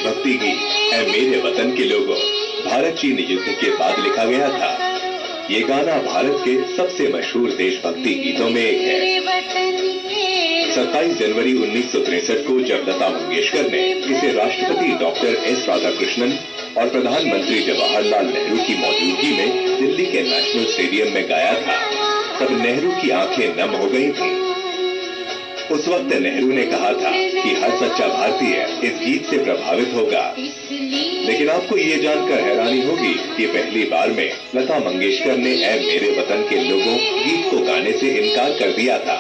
देशभक्ति गीत ऐ मेरे वतन के लोगों भारत चीन युद्ध के बाद लिखा गया था। ये गाना भारत के सबसे मशहूर देशभक्ति गीतों में एक है। 27 जनवरी 1963 को जब लता मंगेशकर ने इसे राष्ट्रपति डॉक्टर एस राधाकृष्णन और प्रधानमंत्री जवाहरलाल नेहरू की मौजूदगी में दिल्ली के नेशनल स्टेडियम में गाया था, तब नेहरू की आंखें नम हो गई थीं। उस वक्त नेहरू ने कहा था कि हर सच्चा भारतीय इस गीत से प्रभावित होगा। लेकिन आपको ये जानकर हैरानी होगी कि पहली बार में लता मंगेशकर ने ऐ मेरे वतन के लोगों गीत को गाने से इनकार कर दिया था।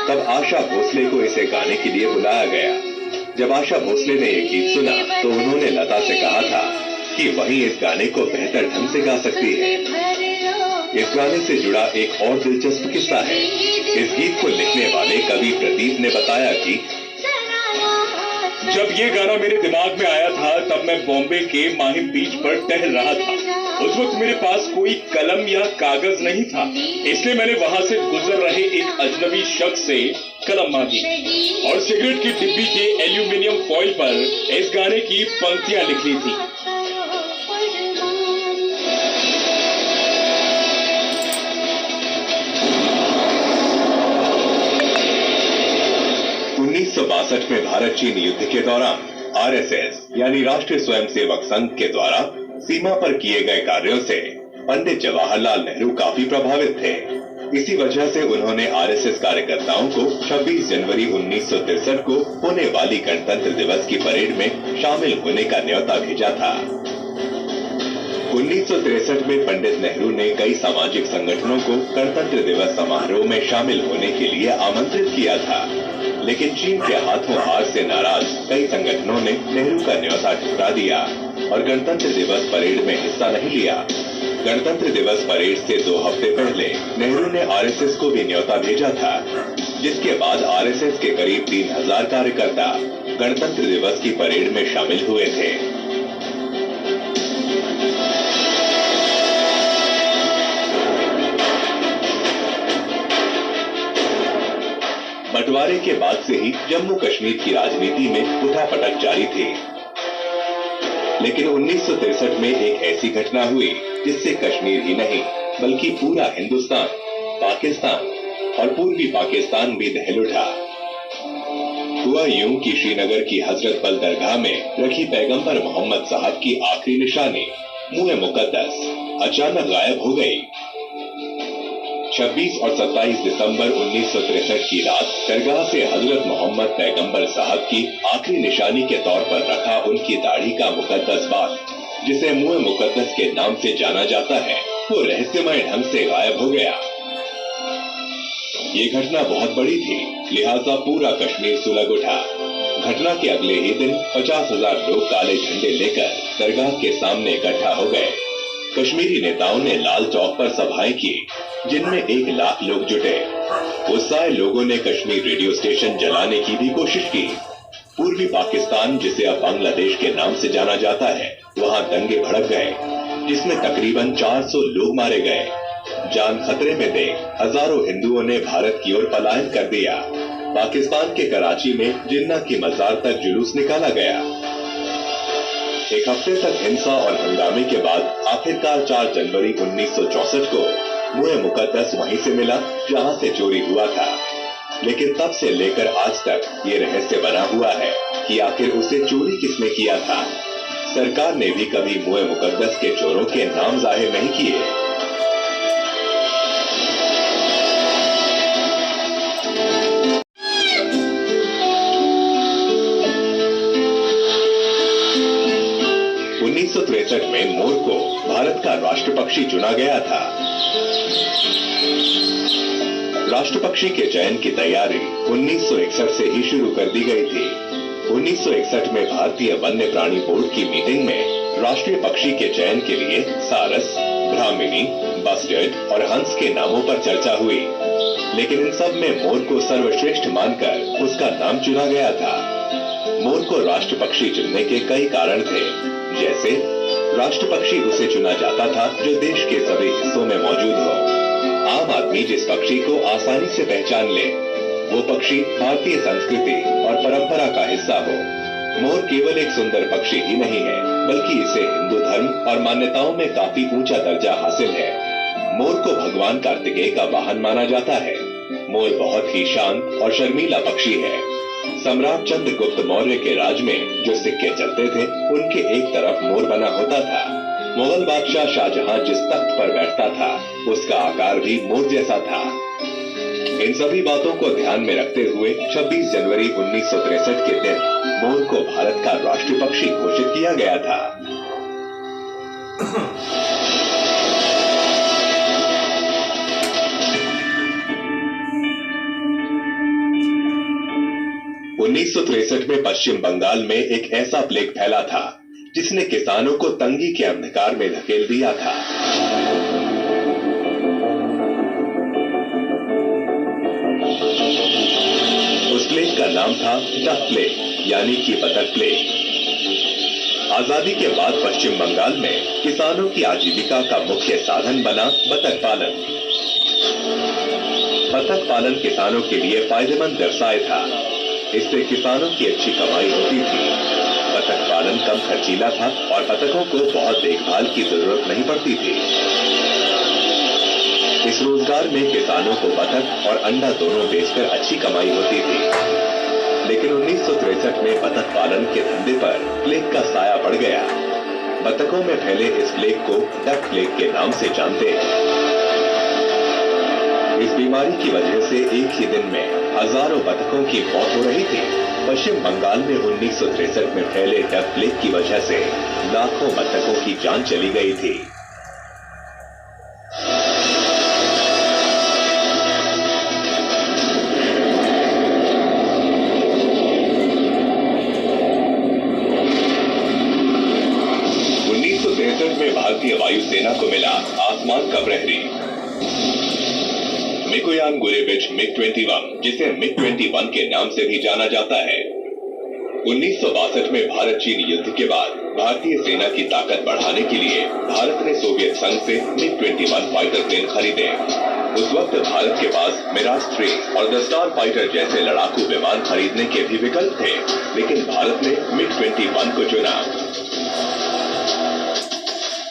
तब आशा भोसले को इसे गाने के लिए बुलाया गया। जब आशा भोसले ने ये गीत सुना तो उन्होंने लता से कहा था कि वही इस गाने को बेहतर ढंग से गा सकती है। इस गाने से जुड़ा एक और दिलचस्प किस्सा है। इस गीत को लिखने वाले कवि प्रदीप ने बताया कि जब ये गाना मेरे दिमाग में आया था तब मैं बॉम्बे के माहिम बीच पर टहल रहा था। उस वक्त मेरे पास कोई कलम या कागज नहीं था, इसलिए मैंने वहां से गुजर रहे एक अजनबी शख्स से कलम मांगी और सिगरेट की डिब्बी के एल्यूमिनियम फॉइल पर इस गाने की पंक्तियां लिख ली थी। 1962 में भारत चीन युद्ध के दौरान आरएसएस यानी राष्ट्रीय स्वयंसेवक संघ के द्वारा सीमा पर किए गए कार्यों से पंडित जवाहरलाल नेहरू काफी प्रभावित थे। इसी वजह से उन्होंने आरएसएस कार्यकर्ताओं को 26 जनवरी 1963 को होने वाली गणतंत्र दिवस की परेड में शामिल होने का न्योता भेजा था। 1963 में पंडित नेहरू ने कई सामाजिक संगठनों को गणतंत्र दिवस समारोह में शामिल होने के लिए आमंत्रित किया था, लेकिन चीन के हाथों हार से नाराज कई संगठनों ने नेहरू का न्योता ठुकरा दिया और गणतंत्र दिवस परेड में हिस्सा नहीं लिया। गणतंत्र दिवस परेड से 2 हफ्ते पहले नेहरू ने आरएसएस को भी न्योता भेजा था, जिसके बाद आरएसएस के करीब 3000 कार्यकर्ता गणतंत्र दिवस की परेड में शामिल हुए थे। बंटवारे के बाद से ही जम्मू कश्मीर की राजनीति में उठापटक जारी थी, लेकिन 1963 में एक ऐसी घटना हुई जिससे कश्मीर ही नहीं बल्कि पूरा हिंदुस्तान, पाकिस्तान और पूर्वी पाकिस्तान भी दहल उठा। हुआ यूं कि श्रीनगर की हजरत बल दरगाह में रखी पैगंबर मोहम्मद साहब की आखिरी निशानी मुए मुकद्दस अचानक गायब हो गई। 26 और 27 दिसंबर 1963 की रात दरगाह से हजरत मोहम्मद पैगंबर साहब की आखिरी निशानी के तौर पर रखा उनकी दाढ़ी का मुकद्दस बाग, जिसे मुए मुकद्दस के नाम से जाना जाता है, वो रहस्यमय ढंग से गायब हो गया। ये घटना बहुत बड़ी थी, लिहाजा पूरा कश्मीर सुलग उठा। घटना के अगले ही दिन 50,000 लोग काले झंडे लेकर दरगाह के सामने इकट्ठा हो गए। कश्मीरी नेताओं ने लाल चौक पर सभाएं की, जिनमें 1 लाख लोग जुटे। गुस्साए लोगों ने कश्मीर रेडियो स्टेशन जलाने की भी कोशिश की। पूर्वी पाकिस्तान, जिसे अब बांग्लादेश के नाम से जाना जाता है, वहां दंगे भड़क गए, जिसमें तकरीबन 400 लोग मारे गए। जान खतरे में देख हजारों हिंदुओं ने भारत की ओर पलायन कर दिया। पाकिस्तान के कराची में जिन्ना की मजार तक जुलूस निकाला गया। एक हफ्ते तक हिंसा और हंगामे के बाद आखिरकार 4 जनवरी 1964 को मुए मुकद्दस वहीं से मिला जहां से चोरी हुआ था। लेकिन तब से लेकर आज तक ये रहस्य बना हुआ है कि आखिर उसे चोरी किसने किया था। सरकार ने भी कभी मुए मुकद्दस के चोरों के नाम जाहिर नहीं किए। में मोर को भारत का राष्ट्र पक्षी चुना गया था। राष्ट्र पक्षी के चयन की तैयारी 1961 से ही शुरू कर दी गई थी। 1961 में भारतीय वन्य प्राणी बोर्ड की मीटिंग में राष्ट्रीय पक्षी के चयन के लिए सारस, ब्राह्मणी, बस्टर्ड और हंस के नामों पर चर्चा हुई, लेकिन इन सब में मोर को सर्वश्रेष्ठ मानकर उसका नाम चुना गया था। मोर को राष्ट्र पक्षी चुनने के कई कारण थे, जैसे राष्ट्र पक्षी उसे चुना जाता था जो देश के सभी हिस्सों में मौजूद हो। आम आदमी जिस पक्षी को आसानी से पहचान ले, वो पक्षी भारतीय संस्कृति और परंपरा का हिस्सा हो। मोर केवल एक सुंदर पक्षी ही नहीं है, बल्कि इसे हिंदू धर्म और मान्यताओं में काफी ऊंचा दर्जा हासिल है। मोर को भगवान कार्तिकेय का वाहन माना जाता है। मोर बहुत ही शांत और शर्मीला पक्षी है। सम्राट चंद्रगुप्त मौर्य के राज में जो सिक्के चलते थे, उनके एक तरफ मोर बना होता था। मुगल बादशाह शाहजहां जिस तख्त पर बैठता था, उसका आकार भी मोर जैसा था। इन सभी बातों को ध्यान में रखते हुए 26 जनवरी 1963 के दिन मोर को भारत का राष्ट्रीय पक्षी घोषित किया गया था। उन्नीस में पश्चिम बंगाल में एक ऐसा प्लेग फैला था जिसने किसानों को तंगी के अंधकार में धकेल दिया था। उस प्लेग का नाम था डक प्लेग, यानी कि बतख प्लेग। आजादी के बाद पश्चिम बंगाल में किसानों की आजीविका का मुख्य साधन बना बतख पालन। बतख पालन किसानों के लिए फायदेमंद व्यवसाय था। इससे किसानों की अच्छी कमाई होती थी। बतख पालन कम खर्चीला था और बतखों को बहुत देखभाल की जरूरत नहीं पड़ती थी। इस रोजगार में किसानों को बतख और अंडा दोनों बेचकर अच्छी कमाई होती थी। लेकिन 1963 में बतख पालन के धंधे पर प्लेग का साया पड़ गया। बतखों में फैले इस प्लेग को डक प्लेग के नाम से जानते हैं। इस बीमारी की वजह से एक ही दिन में हजारों बतखों की मौत हो रही थी। पश्चिम बंगाल में 1963 में फैले डक प्लेग की वजह से लाखों बतखों की जान चली गई थी। में भारतीय वायुसेना को मिला आसमान का प्रहरी मिकोयान गुरेविच मिग-21, जिसे मिग-21 के नाम से भी जाना जाता है। 1962 में भारत चीन युद्ध के बाद भारतीय सेना की ताकत बढ़ाने के लिए भारत ने सोवियत संघ से मिग-21 फाइटर प्लेन खरीदे। उस वक्त भारत के पास मिराज 3 और द स्टार फाइटर जैसे लड़ाकू विमान खरीदने के भी विकल्प थे, लेकिन भारत ने मिग-21 को चुना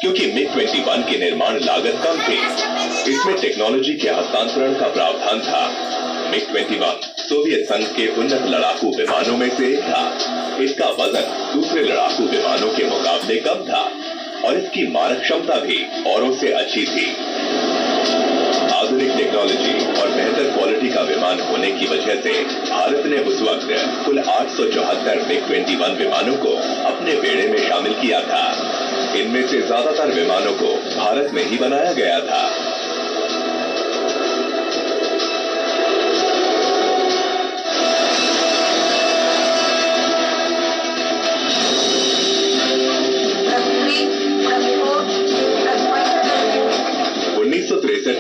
क्योंकि मिग-21 की निर्माण लागत कम थी। इसमें टेक्नोलॉजी के हस्तांतरण का प्रावधान था। मिग-21 सोवियत संघ के उन्नत लड़ाकू विमानों में से एक था। इसका वजन दूसरे लड़ाकू विमानों के मुकाबले कम था और इसकी मारक क्षमता भी औरों से अच्छी थी। आधुनिक टेक्नोलॉजी और बेहतर क्वालिटी का विमान होने की वजह से भारत ने उस वक्त कुल 874 मिग-21 विमानों को अपने बेड़े में शामिल किया था। इनमें से ज्यादातर विमानों को भारत में ही बनाया गया था।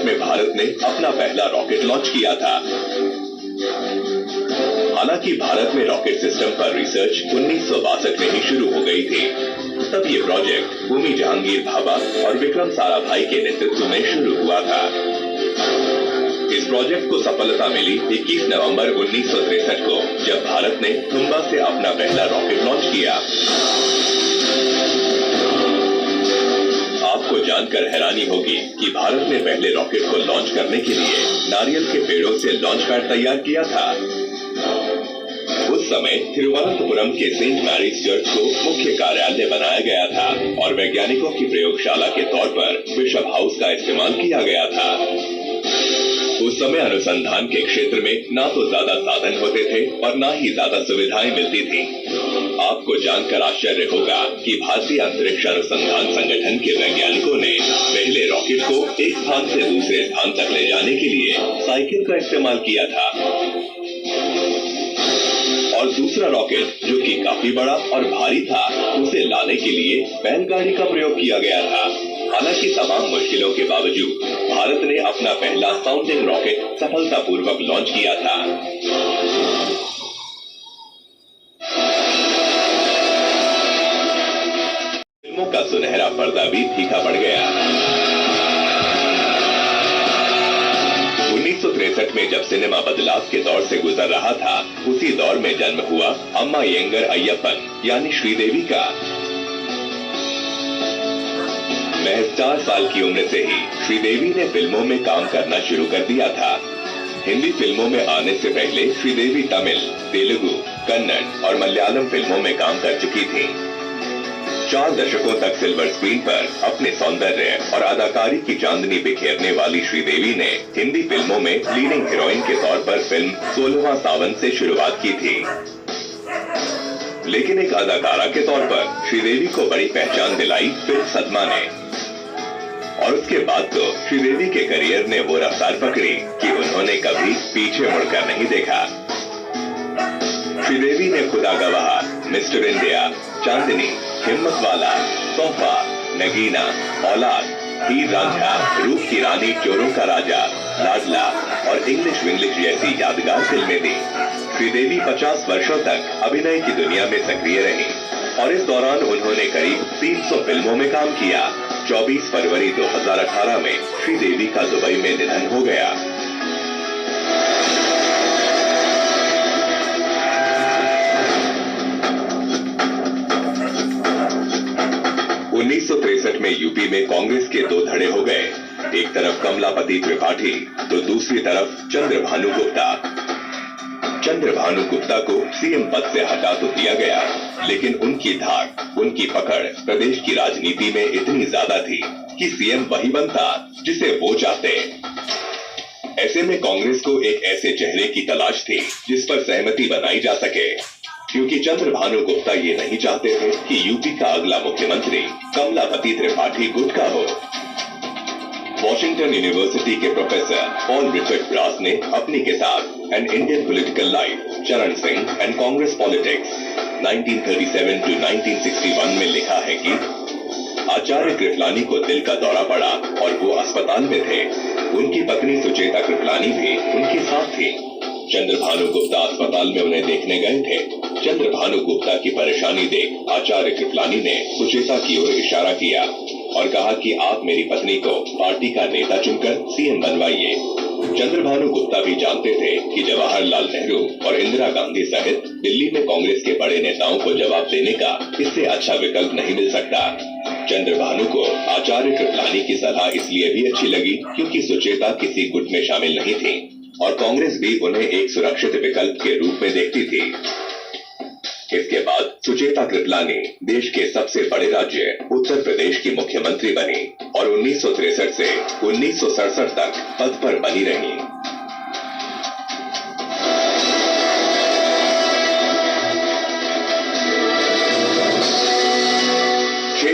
में भारत ने अपना पहला रॉकेट लॉन्च किया था। हालांकि भारत में रॉकेट सिस्टम पर रिसर्च 1962 में ही शुरू हो गई थी। तब ये प्रोजेक्ट भूमि जहांगीर भाभा और विक्रम साराभाई के नेतृत्व में शुरू हुआ था। इस प्रोजेक्ट को सफलता मिली 21 नवंबर 1963 को, जब भारत ने तुम्बा से अपना पहला रॉकेट लॉन्च किया। आपको जानकर हैरानी होगी कि भारत ने पहले रॉकेट को लॉन्च करने के लिए नारियल के पेड़ों से लॉन्च पैड तैयार किया था। उस समय तिरुवनंतपुरम के सेंट मैरीज चर्च को मुख्य कार्यालय बनाया गया था और वैज्ञानिकों की प्रयोगशाला के तौर पर बिशप हाउस का इस्तेमाल किया गया था। उस समय अनुसंधान के क्षेत्र में ना तो ज्यादा साधन होते थे और ना ही ज्यादा सुविधाएं मिलती थी। आपको जानकर आश्चर्य होगा कि भारतीय अंतरिक्ष अनुसंधान संगठन के वैज्ञानिकों ने पहले रॉकेट को एक स्थान से दूसरे स्थान तक ले जाने के लिए साइकिल का इस्तेमाल किया था और दूसरा रॉकेट, जो कि काफी बड़ा और भारी था, उसे लाने के लिए बैलगाड़ी का प्रयोग किया गया था। हालांकि तमाम मुश्किलों के बावजूद भारत ने अपना पहला साउंडिंग रॉकेट सफलतापूर्वक लॉन्च किया था। फिल्मों का सुनहरा पर्दा भी फीका पड़ गया। 1963 में जब सिनेमा बदलाव के दौर से गुजर रहा था, उसी दौर में जन्म हुआ अम्मा येंगर अय्यप्पन यानी श्रीदेवी का। महज 4 साल की उम्र से ही श्रीदेवी ने फिल्मों में काम करना शुरू कर दिया था। हिंदी फिल्मों में आने से पहले श्रीदेवी तमिल, तेलुगु, कन्नड़ और मलयालम फिल्मों में काम कर चुकी थी। 4 दशकों तक सिल्वर स्क्रीन पर अपने सौंदर्य और अदाकारी की चांदनी बिखेरने वाली श्रीदेवी ने हिंदी फिल्मों में लीडिंग हीरोइन के तौर पर फिल्म 16वां सावन से शुरुआत की थी। लेकिन एक अदाकारा के तौर पर श्रीदेवी को बड़ी पहचान दिलाई फिल्म सदमा ने। और उसके बाद तो श्रीदेवी के करियर ने वो रफ्तार पकड़ी कि उन्होंने कभी पीछे मुड़कर नहीं देखा। श्रीदेवी ने खुदा गवाह, मिस्टर इंडिया, चांदनी, हिम्मत वाला, तोहफा, नगीना, औलाद, हीर रांझा, रूप की रानी, चोरों का राजा, लाडला और इंग्लिश विंग्लिश जैसी यादगार फिल्में दी। श्रीदेवी 50 वर्षों तक अभिनय की दुनिया में सक्रिय रही और इस दौरान उन्होंने करीब 300 फिल्मों में काम किया। 24 फरवरी 2018 में श्रीदेवी का दुबई में निधन हो गया। 1963 में यूपी में कांग्रेस के 2 धड़े हो गए। एक तरफ कमलापति त्रिपाठी तो दूसरी तरफ चंद्रभानु गुप्ता। चंद्रभानु गुप्ता को सीएम पद से हटा तो दिया गया, लेकिन उनकी धाक, उनकी पकड़ प्रदेश की राजनीति में इतनी ज्यादा थी कि सीएम वही बनता जिसे वो चाहते। ऐसे में कांग्रेस को एक ऐसे चेहरे की तलाश थी जिस पर सहमति बनाई जा सके, क्योंकि चंद्रभानु गुप्ता ये नहीं चाहते थे कि यूपी का अगला मुख्यमंत्री कमलापति त्रिपाठी गुट का हो। वॉशिंगटन यूनिवर्सिटी के प्रोफेसर पॉल रिचर्ड ब्रास ने अपनी किताब एन इंडियन पॉलिटिकल लाइफ, चरण Singh and Congress politics 1937 to 1961 में लिखा है कि आचार्य कृपलानी को दिल का दौरा पड़ा और वो अस्पताल में थे। उनकी पत्नी सुचेता कृपलानी भी उनके साथ थी। चंद्रभानु गुप्ता अस्पताल में उन्हें देखने गए थे। चंद्रभानु गुप्ता की परेशानी देख आचार्य कृपलानी ने सुचेता की ओर इशारा किया और कहा कि आप मेरी पत्नी को पार्टी का नेता चुनकर सीएम बनवाइए। चंद्रभानु गुप्ता भी जानते थे कि जवाहरलाल नेहरू और इंदिरा गांधी सहित दिल्ली में कांग्रेस के बड़े नेताओं को जवाब देने का इससे अच्छा विकल्प नहीं मिल सकता। चंद्रभानु को आचार्य कृपलानी की सलाह इसलिए भी अच्छी लगी क्योंकि सुचेता किसी गुट में शामिल नहीं थी और कांग्रेस भी उन्हें एक सुरक्षित विकल्प के रूप में देखती थी। इसके बाद सुचेता कृपलानी देश के सबसे बड़े राज्य उत्तर प्रदेश की मुख्यमंत्री बनी और 1963 से 1967 तक पद पर बनी रही।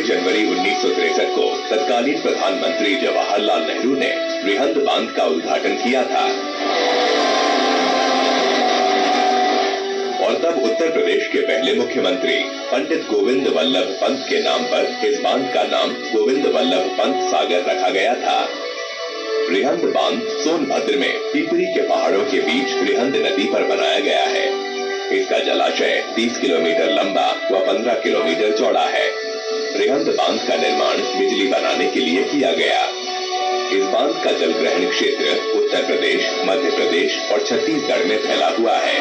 जनवरी 1963 को तत्कालीन प्रधानमंत्री जवाहरलाल नेहरू ने रिहंद बांध का उद्घाटन किया था और तब उत्तर प्रदेश के पहले मुख्यमंत्री पंडित गोविंद वल्लभ पंत के नाम पर इस बांध का नाम गोविंद वल्लभ पंत सागर रखा गया था। रिहंद बांध सोनभद्र में पिपरी के पहाड़ों के बीच रिहंद नदी पर बनाया गया है। इसका जलाशय 30 किलोमीटर लंबा व 15 किलोमीटर चौड़ा है। रिहंद बांध का निर्माण बिजली बनाने के लिए किया गया। इस बांध का जल ग्रहण क्षेत्र उत्तर प्रदेश, मध्य प्रदेश और छत्तीसगढ़ में फैला हुआ है।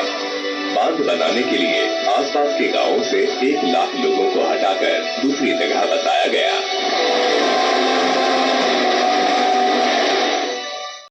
बांध बनाने के लिए आसपास के गांवों से 1 लाख लोगों को हटाकर दूसरी जगह बसाया गया।